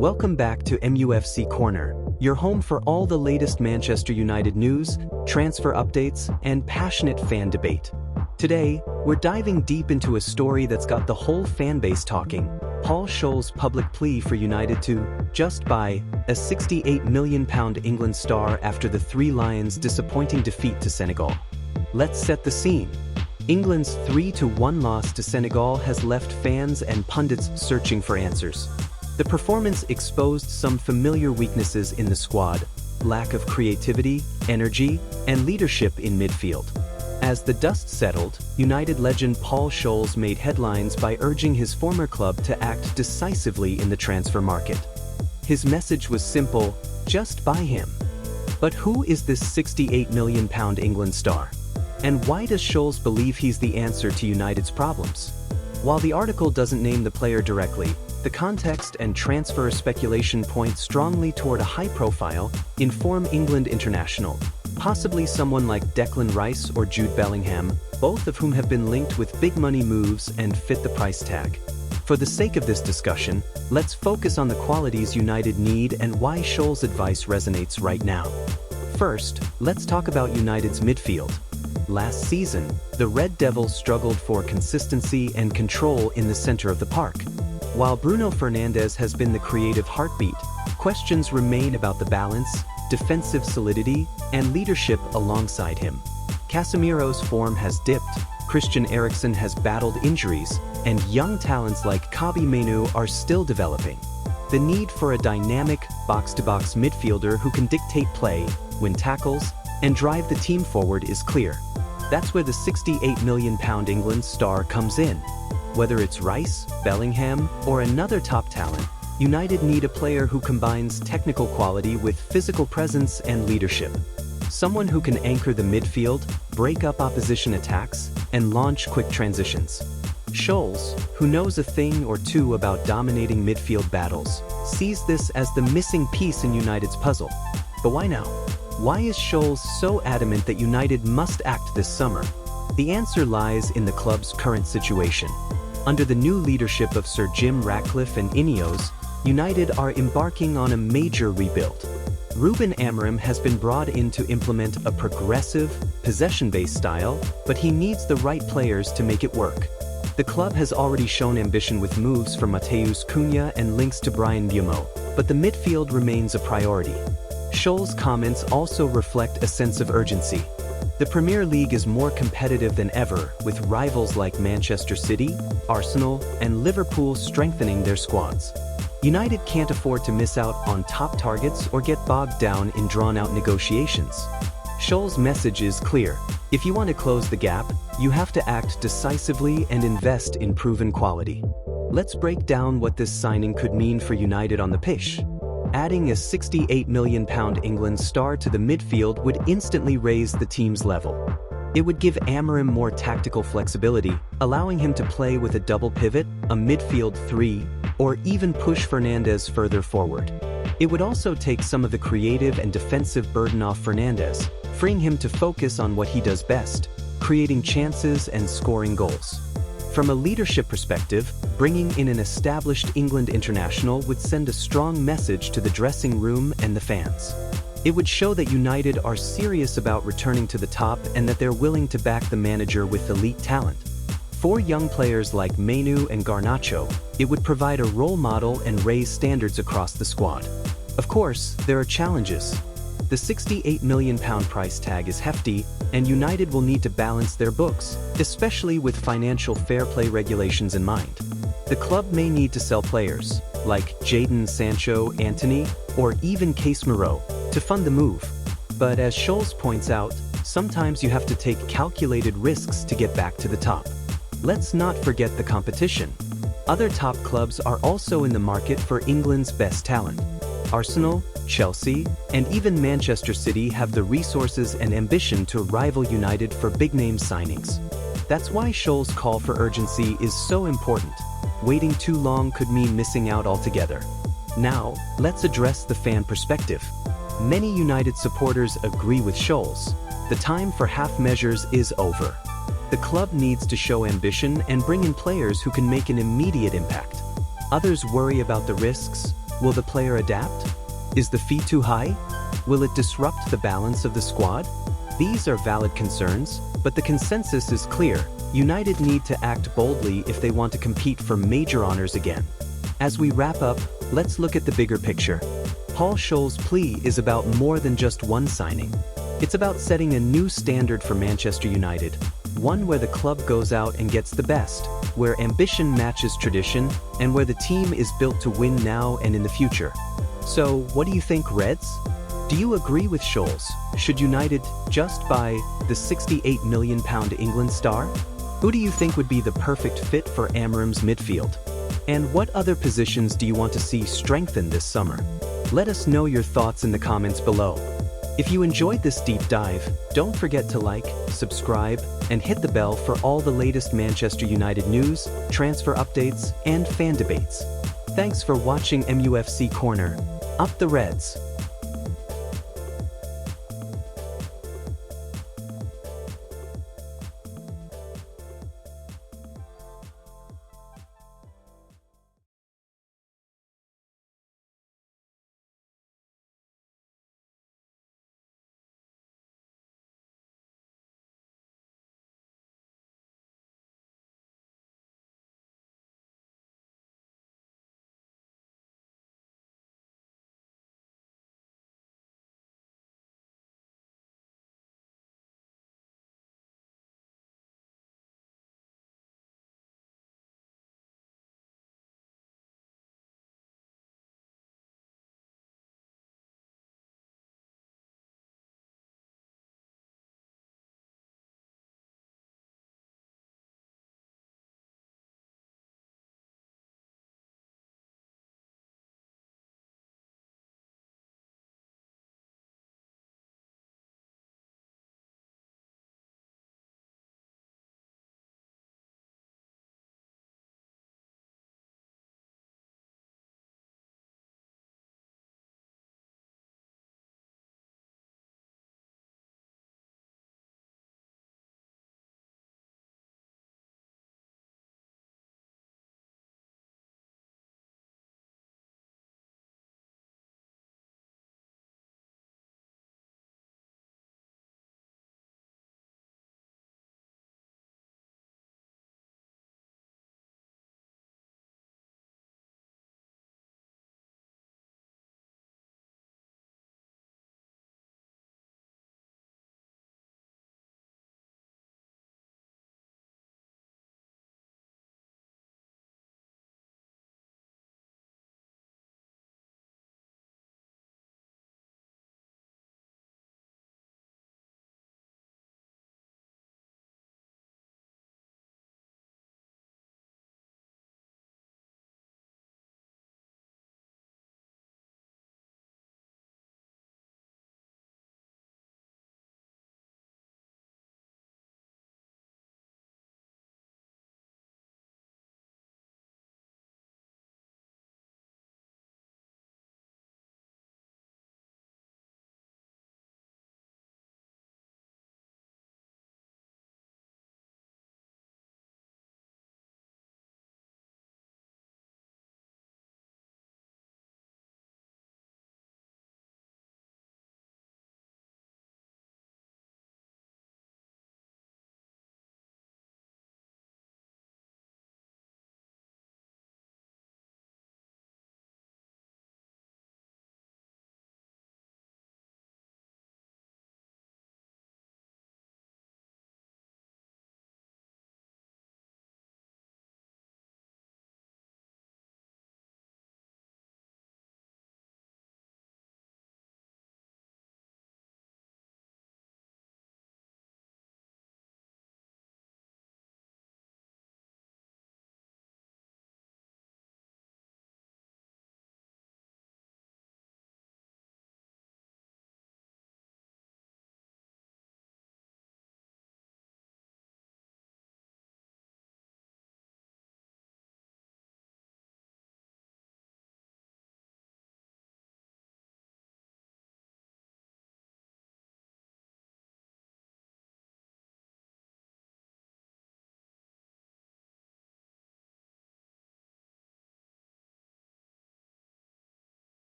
Welcome back to MUFC Corner, your home for all the latest Manchester United news, transfer updates, and passionate fan debate. Today, we're diving deep into a story that's got the whole fan base talking: Paul Scholes' public plea for United to just buy a £68 million England star after the Three Lions' disappointing defeat to Senegal. Let's set the scene. England's 3-1 loss to Senegal has left fans and pundits searching for answers. The performance exposed some familiar weaknesses in the squad: lack of creativity, energy, and leadership in midfield. As the dust settled, United legend Paul Scholes made headlines by urging his former club to act decisively in the transfer market. His message was simple: just buy him. But who is this £68 million England star? And why does Scholes believe he's the answer to United's problems? While the article doesn't name the player directly, the context and transfer speculation point strongly toward a high-profile, in-form England international, possibly someone like Declan Rice or Jude Bellingham, both of whom have been linked with big-money moves and fit the price tag. For the sake of this discussion, let's focus on the qualities United need and why Scholes' advice resonates right now. First, let's talk about United's midfield. Last season, the Red Devils struggled for consistency and control in the center of the park. While Bruno Fernandes has been the creative heartbeat, questions remain about the balance, defensive solidity, and leadership alongside him. Casemiro's form has dipped, Christian Eriksen has battled injuries, and young talents like Kobbie Mainoo are still developing. The need for a dynamic, box-to-box midfielder who can dictate play, win tackles, and drive the team forward is clear. That's where the £68 million England star comes in. Whether it's Rice, Bellingham, or another top talent, United need a player who combines technical quality with physical presence and leadership. Someone who can anchor the midfield, break up opposition attacks, and launch quick transitions. Scholes, who knows a thing or two about dominating midfield battles, sees this as the missing piece in United's puzzle. But why now? Why is Scholes so adamant that United must act this summer? The answer lies in the club's current situation. Under the new leadership of Sir Jim Ratcliffe and Ineos, United are embarking on a major rebuild. Ruben Amorim has been brought in to implement a progressive, possession-based style, but he needs the right players to make it work. The club has already shown ambition with moves for Matheus Cunha and links to Bryan Mbeumo, but the midfield remains a priority. Scholes' comments also reflect a sense of urgency. The Premier League is more competitive than ever, with rivals like Manchester City, Arsenal, and Liverpool strengthening their squads. United can't afford to miss out on top targets or get bogged down in drawn-out negotiations. Scholes' message is clear: if you want to close the gap, you have to act decisively and invest in proven quality. Let's break down what this signing could mean for United on the pitch. Adding a £68 million England star to the midfield would instantly raise the team's level. It would give Amorim more tactical flexibility, allowing him to play with a double pivot, a midfield three, or even push Fernandes further forward. It would also take some of the creative and defensive burden off Fernandes, freeing him to focus on what he does best: creating chances and scoring goals. From a leadership perspective, bringing in an established England international would send a strong message to the dressing room and the fans. It would show that United are serious about returning to the top and that they're willing to back the manager with elite talent. For young players like Mainoo and Garnacho, it would provide a role model and raise standards across the squad. Of course, there are challenges. The £68 million price tag is hefty, and United will need to balance their books, especially with financial fair play regulations in mind. The club may need to sell players, like Jadon Sancho, Antony, or even Casemiro, to fund the move. But as Scholes points out, sometimes you have to take calculated risks to get back to the top. Let's not forget the competition. Other top clubs are also in the market for England's best talent. Arsenal, Chelsea, and even Manchester City have the resources and ambition to rival United for big-name signings. That's why Scholes' call for urgency is so important. Waiting too long could mean missing out altogether. Now, let's address the fan perspective. Many United supporters agree with Scholes. The time for half measures is over. The club needs to show ambition and bring in players who can make an immediate impact. Others worry about the risks, Will the player adapt? Is the fee too high? Will it disrupt the balance of the squad? These are valid concerns, but the consensus is clear. United need to act boldly if they want to compete for major honors again. As we wrap up, let's look at the bigger picture. Paul Scholes' Plea is about more than just one signing. It's about setting a new standard for Manchester United, one where the club goes out and gets the best, where ambition matches tradition, and where the team is built to win now and in the future. So, what do you think, Reds? Do you agree with Scholes? Should United just buy the £68 million England star? Who do you think would be the perfect fit for Amorim's midfield? And what other positions do you want to see strengthened this summer? Let us know your thoughts in the comments below. If you enjoyed this deep dive, don't forget to like, subscribe, and hit the bell for all the latest Manchester United news, transfer updates, and fan debates. Thanks for watching MUFC Corner. Up the Reds!